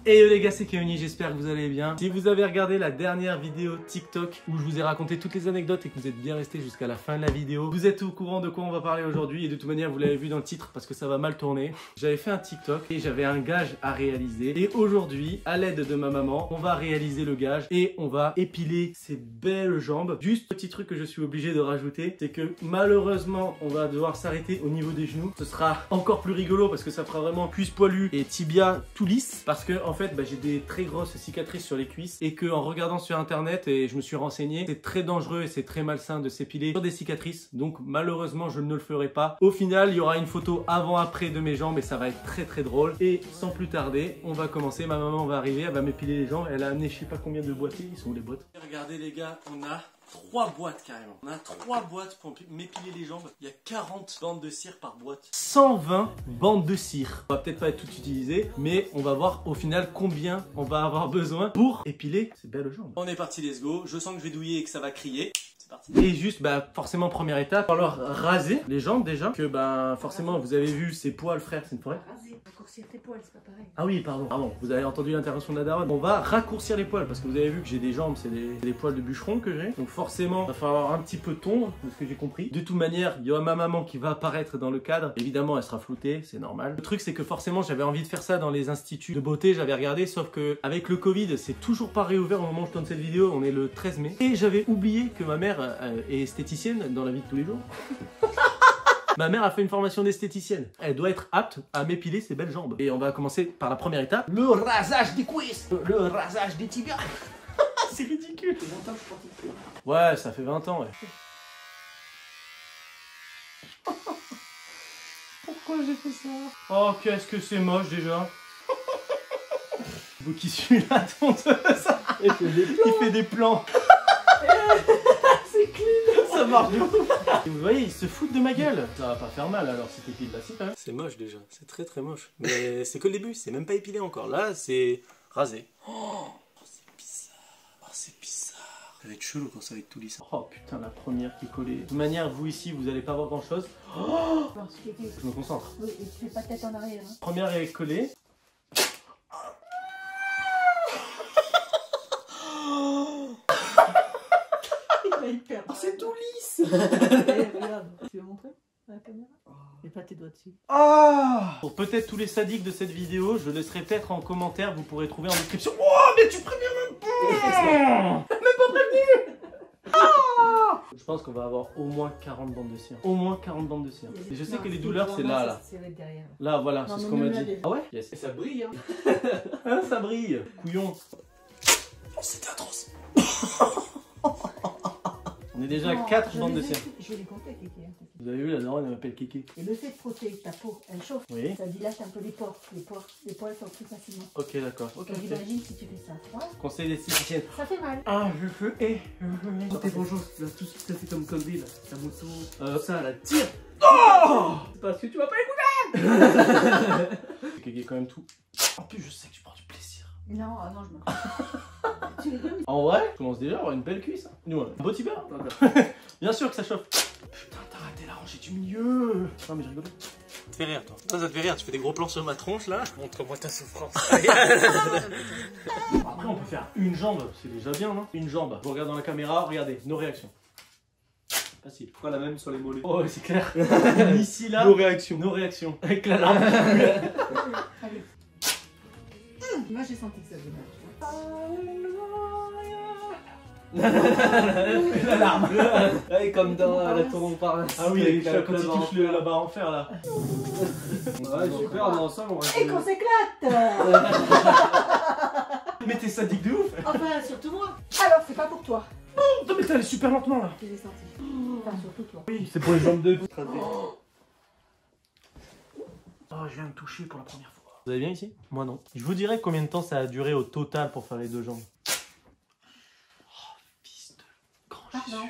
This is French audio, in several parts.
Hey les gars, c'est Keoni, j'espère que vous allez bien. Si vous avez regardé la dernière vidéo TikTok où je vous ai raconté toutes les anecdotes et que vous êtes bien resté jusqu'à la fin de la vidéo, vous êtes au courant de quoi on va parler aujourd'hui et de toute manière vous l'avez vu dans le titre parce que ça va mal tourner. J'avais fait un TikTok et j'avais un gage à réaliser et aujourd'hui, à l'aide de ma maman, on va réaliser le gage et on va épiler ses belles jambes. Juste petit truc que je suis obligé de rajouter, c'est que malheureusement on va devoir s'arrêter au niveau des genoux. Ce sera encore plus rigolo parce que ça fera vraiment cuisse poilue et tibia tout lisse parce que en fait j'ai des très grosses cicatrices sur les cuisses et que en regardant sur internet et je me suis renseigné, c'est très dangereux et c'est très malsain de s'épiler sur des cicatrices, donc malheureusement je ne le ferai pas. Au final il y aura une photo avant-après de mes jambes et ça va être très drôle. Et sans plus tarder on va commencer. Ma maman va arriver, elle va m'épiler les jambes, elle a amené je sais pas combien de boîtiers. Ils sont où les boîtes? Regardez les gars, on a 3 boîtes carrément. On a 3 boîtes pour m'épiler les jambes. Il y a 40 bandes de cire par boîte. 120 bandes de cire. On va peut-être pas être toutes utilisées, mais on va voir au final combien on va avoir besoin pour épiler ces belles jambes. On est parti, let's go. Je sens que je vais douiller et que ça va crier. Et juste, forcément, première étape, il va falloir raser les jambes déjà. Que forcément, vous avez vu ces poils, frère, c'est une forêt. Raser, raccourcir tes poils, c'est pas pareil. Ah oui, pardon. Vous avez entendu l'intervention de la daronne. On va raccourcir les poils parce que vous avez vu que j'ai des jambes, c'est des poils de bûcheron que j'ai. Donc forcément, il va falloir un petit peu tondre, de ce que j'ai compris. De toute manière, il y aura ma maman qui va apparaître dans le cadre. Évidemment, elle sera floutée, c'est normal. Le truc, c'est que forcément, j'avais envie de faire ça dans les instituts de beauté. J'avais regardé, sauf que avec le Covid, c'est toujours pas réouvert au moment où je tourne cette vidéo. On est le 13 mai. Et j'avais oublié que ma mère est esthéticienne dans la vie de tous les jours. Ma mère a fait une formation d'esthéticienne. Elle doit être apte à m'épiler ses belles jambes. Et on va commencer par la première étape. Le rasage des cuisses. Le rasage des tibias. C'est ridicule. Ouais, ça fait 20 ans, ouais. Pourquoi j'ai fait ça? Oh, qu'est-ce que c'est moche déjà. Vous qui suit la tondeuse. Il fait des plans. C'est clean. Ça marche de ouf. Et vous voyez, ils se foutent de ma gueule. Ça va pas faire mal alors cette épile là, si quand même. C'est moche déjà, c'est très moche. Mais c'est que le début, c'est même pas épilé encore. Là, c'est rasé. Oh, c'est bizarre. Oh, c'est bizarre. Ça va être chelou quand ça va être tout lisse. Oh putain, la première qui est collée. De toute manière, vous ici, vous allez pas voir grand chose. Oh, je me concentre. Oui, et tu fais pas tête en arrière. Hein. Première est collée. Oh, c'est tout lisse. Regarde, tu veux montrer à la caméra? Mets pas tes doigts dessus. Ah. Pour peut-être tous les sadiques de cette vidéo, je laisserai peut-être en commentaire, vous pourrez trouver en description. Oh, mais tu préviens même pas. Même pas prévenu. Ah. Je pense qu'on va avoir au moins 40 bandes de cire. Au moins 40 bandes de cire. Et je sais que les douleurs, c'est là. Là, voilà, c'est ce qu'on m'a dit. Ah ouais? Yes. Et ça brille, hein. Hein, ça brille. Couillon. Oh, c'était atroce. On est déjà à 4 bandes de cire. Je vais les compter, Kéké. Vous avez vu, la daronne, elle m'appelle Kéké. Et le fait de frotter ta peau, elle chauffe. Oui. Ça dilate un peu les pores. Les poils sortent plus facilement. Ok, d'accord. Ok. Imagine si tu fais ça froid. Conseil d'esthéticienne. Ça fait mal. Ah, je veux Oh, t'es bonjour, là, tout ce que t'as fait comme connerie, là. Ta moto, ça, là, tire. Oh. C'est parce que tu vas pas écouter. Kéké quand même tout. En plus, je sais que tu prends du plaisir. Non, ah non, je me tu les donnes. En vrai, je commence déjà à avoir une belle cuisse. Hein. Dis-moi, un beau tibia. Bien sûr que ça chauffe. Putain, t'as raté la rangée du milieu. Non, mais je rigole. Ça te fait rire, toi. Ça te fait rire. Tu fais des gros plans sur ma tronche, là. Montre-moi ta souffrance. Après, on peut faire une jambe. C'est déjà bien, non? Une jambe. Vous regardez dans la caméra, regardez, nos réactions. Facile. Pourquoi la même sur les mollets? Oh, c'est clair. Ici, là. Nos réactions. Nos réactions. Avec la lampe. Allez. Moi, j'ai senti que ça faisait mal. La larme. Ouais, comme dans la tour Montparnasse. Ah oui, avec quand il la touche la barre en fer, là. Ouais, super, on est ensemble, on reste. Et qu'on s'éclate. Mais t'es sadique de ouf. Enfin, surtout moi. Alors, c'est pas pour toi. Non, mais t'es allé super lentement, là. Je les ai sentis. Enfin, surtout toi. Oui, c'est pour les jambes de... Oh, je viens de toucher pour la première fois. Vous allez bien ici? Moi non. Je vous dirai combien de temps ça a duré au total pour faire les 2 jambes. Oh, fils de grand Pardon.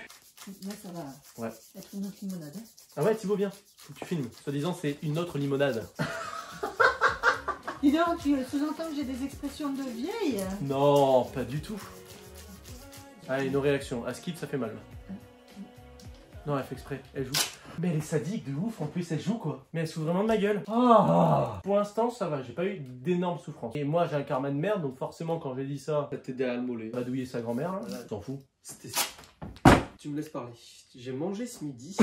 Jésus. Là, ça va être une autre limonade. Hein. Ah ouais, Thibaut, bien. Faut que tu filmes. Soi-disant, c'est une autre limonade. Dis donc, tu sous-entends que j'ai des expressions de vieille? Non, pas du tout. Allez, nos réactions. À skip, ça fait mal. Non, elle fait exprès. Elle joue. Mais elle est sadique de ouf, en plus elle joue quoi. Mais elle souffre vraiment de ma gueule. Ah. Pour l'instant ça va, j'ai pas eu d'énormes souffrances. Et moi j'ai un karma de merde, donc forcément quand j'ai dit ça, ça t'aidait à le moller. Va douiller sa grand-mère, là. T'en fous. Tu me laisses parler. J'ai mangé ce midi.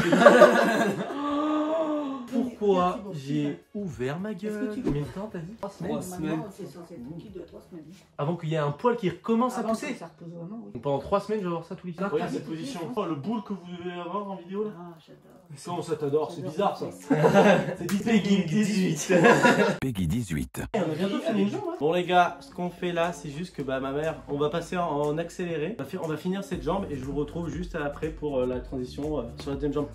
Pourquoi j'ai ouvert ma gueule? Combien de temps t'as dit? 3 semaines. 3 semaines. C'est censé être tranquille de 3 semaines. Avant qu'il y ait un poil qui recommence à Avant pousser. que ça repose vraiment, oui. Donc pendant 3 semaines je vais voir ça tous les jours. Alors, Regarde t'as cette des position. petits, Oh, le boule que vous devez avoir en vidéo là. Ah, j'adore. Comment ça t'adore? C'est bizarre ça. J'adore. C'est Peggy 18. Peggy 18. On a bientôt fini le jour. Bon les gars, ce qu'on fait là, c'est juste que bah ma mère, on va passer en accéléré. On va finir cette jambe et je vous retrouve juste après pour la transition sur la deuxième jambe.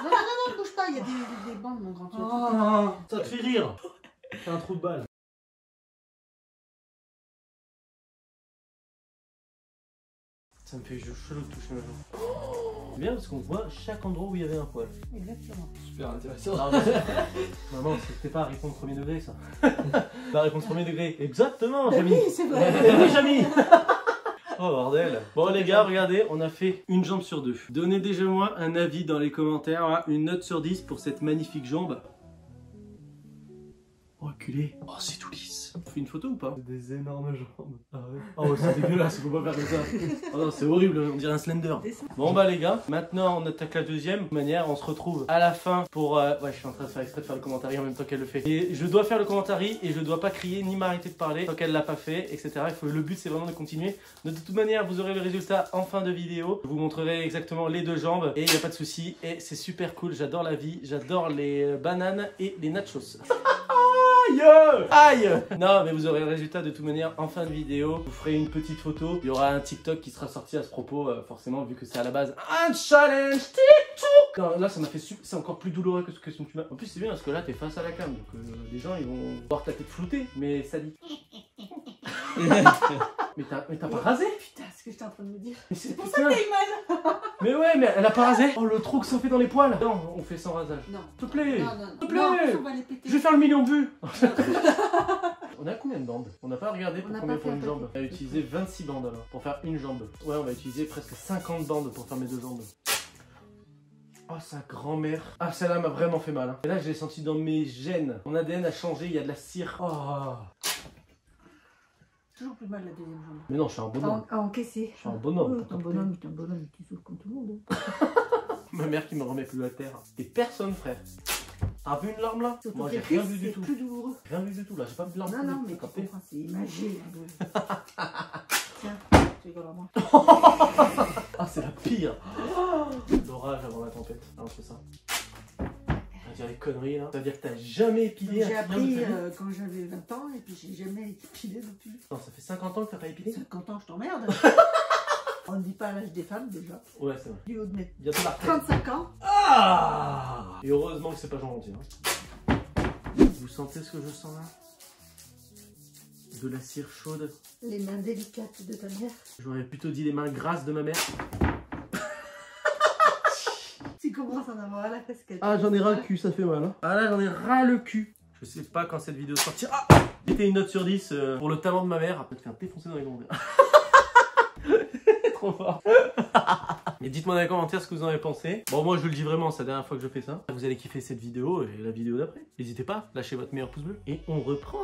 Non, bouge pas, il y a des bandes, mon grand. Oh, ça te fait rire. C'est un trou de balle. Ça me fait chelou de toucher ma jambe. C'est bien parce qu'on voit chaque endroit où il y avait un poil. Exactement. Super intéressant. Maman, c'était pas à répondre premier degré ça. Pas à répondre premier degré. Exactement, Jamy. Oui, c'est vrai. Oui, Jamy. Oh bordel. Bon les gars, regardez, on a fait une jambe sur 2. Donnez déjà moi un avis dans les commentaires, hein, une note sur 10 pour cette magnifique jambe. Oh culé. Oh c'est tout lisse. On fait une photo ou pas? Des énormes jambes. Ah ouais. Oh c'est dégueulasse, faut pas faire comme ça. Oh non c'est horrible, on dirait un slender. Bon bah les gars, maintenant on attaque la deuxième. De toute manière on se retrouve à la fin pour... Ouais je suis en train de faire exprès de faire le commentaire en même temps qu'elle le fait. Et je dois faire le commentaire et je dois pas crier ni m'arrêter de parler tant qu'elle l'a pas fait, etc. Le but c'est vraiment de continuer. De toute manière vous aurez le résultat en fin de vidéo. Je vous montrerai exactement les deux jambes et il n'y a pas de souci. Et c'est super cool, j'adore la vie, j'adore les bananes et les nachos. Aïe! Aïe! Non, mais vous aurez le résultat de toute manière en fin de vidéo. Je vous ferai une petite photo. Il y aura un TikTok qui sera sorti à ce propos, forcément, vu que c'est à la base un challenge TikTok. Non, là, ça m'a fait c'est encore plus douloureux que ce que tu m'as. En plus, c'est bien parce que là, t'es face à la cam. Donc, les gens, ils vont voir ta tête floutée. Mais ça dit. Mais t'as pas rasé? Putain, ce que j'étais en train de me dire. Mais c'est pour ça que t'as eu mal. Mais ouais, mais elle a pas rasé. Oh, le trou que ça fait dans les poils. Non, on fait sans rasage. Non. S'il te plaît. Non. S'il te plaît. Non, on va les péter. Je vais faire le million de vues. On a combien de bandes? On n'a pas regardé pour On n'a combien pas pour fait une un jambe. On a utilisé 26 bandes alors, pour faire une jambe. Ouais, on va utiliser presque 50 bandes pour faire mes deux jambes. Oh, sa grand-mère. Ah, celle-là m'a vraiment fait mal. Hein. Et là, je l'ai senti dans mes gènes. Mon ADN a changé, il y a de la cire. Oh. Toujours plus mal la deuxième jambe. Mais non, je suis un bonhomme. À encaisser. Je suis un bonhomme. T'es un bonhomme, tu souffres comme tout le monde. Ma mère qui me remet plus à terre. Et personne, frère. T'as vu une larme là? Moi, j'ai rien rien vu du tout. C'est plus douloureux. Rien vu du tout là, j'ai pas vu de larme. Non, mais tu capté. comprends, c'est imagé. Tiens, tu rigoles à moi. Ah, c'est la pire. L'orage avant la tempête. Ah, on fait ça. On va dire les conneries là. Ça veut dire que t'as jamais épilé J'ai un appris petit quand j'avais 20 ans et puis j'ai jamais été épilée depuis. Non, ça fait 50 ans que t'as pas épilé? 50 ans, je t'emmerde. On ne dit pas l'âge des femmes déjà. Ouais, c'est vrai. Du haut de mes Bientôt la retraite. 35 ans. Ah! Et heureusement que c'est pas gentil. Hein. Vous sentez ce que je sens là? De la cire chaude. Les mains délicates de ta mère. J'aurais plutôt dit les mains grasses de ma mère. Tu commences à en avoir à la casquette. Ah, j'en ai ras le cul, ça fait mal. Hein. Ah là, j'en ai ras le cul. Je sais pas quand cette vidéo sortira. Ah! Mettez une note sur 10 pour le talent de ma mère. Elle va te faire défoncer dans les commentaires. Trop fort. Et dites-moi dans les commentaires ce que vous en avez pensé. Bon, moi je vous le dis vraiment, c'est la dernière fois que je fais ça. Vous allez kiffer cette vidéo et la vidéo d'après. N'hésitez pas, lâchez votre meilleur pouce bleu. Et on reprend.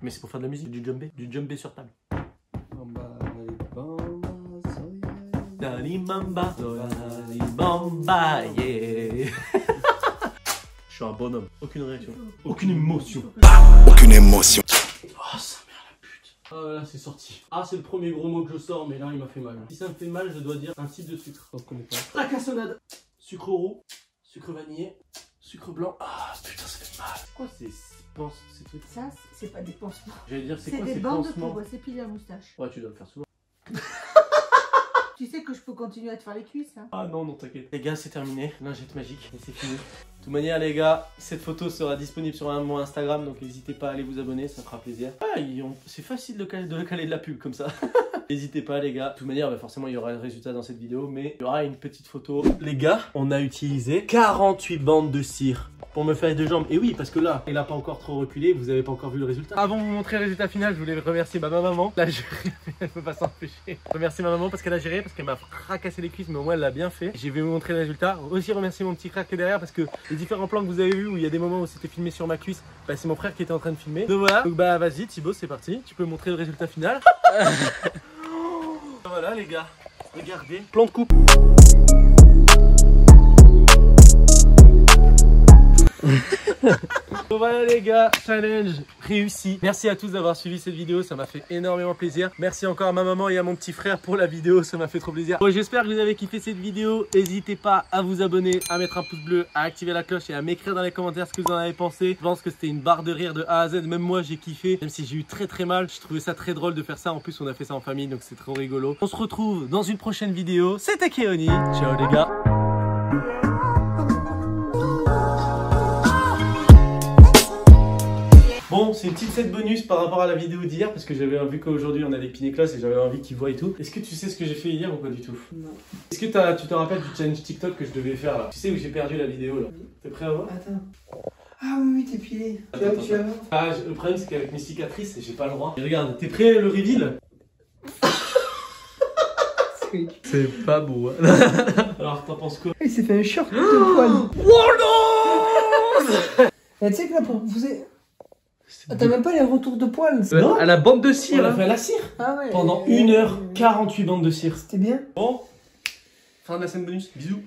Mais c'est pour faire de la musique, du djembé sur table. Dali Mamba, Dali Mamba, yeah. Je suis un bonhomme, aucune réaction, aucune émotion. Aucune émotion. Oh, sa mère la pute. Ah là c'est sorti. Ah c'est le premier gros mot que je sors, mais là il m'a fait mal. Si ça me fait mal, je dois dire un type de sucre. On ne connaît pas. La cassonade. Sucre roux, sucre vanillé, sucre blanc. Ah putain ça fait mal. C'est quoi ces trucs? Ça, c'est pas des pansements. J'allais dire c'est C'est quoi des ces bandes pansements? pour s'épiler la moustache. Ouais tu dois le faire souvent. Tu sais que je peux continuer à te faire les cuisses, hein. Ah non, non, t'inquiète. Les gars, c'est terminé. Lingette magique. Et c'est fini. toute manière les gars, cette photo sera disponible sur mon Instagram, donc n'hésitez pas à aller vous abonner, ça fera plaisir. Ah, c'est facile de caler de la pub comme ça. N'hésitez pas les gars. De toute manière, forcément il y aura le résultat dans cette vidéo, mais il y aura une petite photo. Les gars, on a utilisé 48 bandes de cire pour me faire les deux jambes. Et oui, parce que là, il n'a pas encore trop reculé, vous avez pas encore vu le résultat. Avant de vous montrer le résultat final, je voulais remercier ma maman. Là, elle peut pas s'empêcher. Remercier ma maman parce qu'elle a géré, parce qu'elle m'a fracassé les cuisses, mais au moins elle l'a bien fait. Je vais vous montrer le résultat. Aussi remercier mon petit frère qui est derrière, parce que les différents plans que vous avez vus où il y a des moments où c'était filmé sur ma cuisse, bah, c'est mon frère qui était en train de filmer. Donc voilà. Donc bah vas-y Thibaut, c'est parti. Tu peux montrer le résultat final. Voilà les gars, regardez. Plan de coupe. Voilà les gars, challenge réussi. Merci à tous d'avoir suivi cette vidéo, ça m'a fait énormément plaisir. Merci encore à ma maman et à mon petit frère pour la vidéo, ça m'a fait trop plaisir. Bon, j'espère que vous avez kiffé cette vidéo. N'hésitez pas à vous abonner, à mettre un pouce bleu, à activer la cloche et à m'écrire dans les commentaires ce que vous en avez pensé. Je pense que c'était une barre de rire de A à Z, même moi j'ai kiffé. Même si j'ai eu très mal, je trouvais ça très drôle de faire ça. En plus on a fait ça en famille, donc c'est trop rigolo. On se retrouve dans une prochaine vidéo. C'était Keoni, ciao les gars. Bon, c'est une petite set bonus par rapport à la vidéo d'hier parce que j'avais vu qu'aujourd'hui on a des pineclos et j'avais envie qu'ils voient et tout. Est-ce que tu sais ce que j'ai fait hier ou pas du tout? Non. Est-ce que tu te rappelles du challenge TikTok que je devais faire là? Tu sais où j'ai perdu la vidéo là? T'es prêt à voir? Attends. Ah oui, t'es pilé. Tu vas voir. Ah, le problème c'est qu'avec mes cicatrices, j'ai pas le droit. Et regarde, t'es prêt le reveal? C'est pas beau. Hein. Alors t'en penses quoi? Il s'est fait un short de poil. Oh non. Tu sais que là pour vous... T'as même pas les retours de poils. Non, à la bande de cire. On a fait à la cire. Ah ouais. Pendant 1h48 bandes de cire. C'était bien. Bon, fin de la scène bonus. Bisous.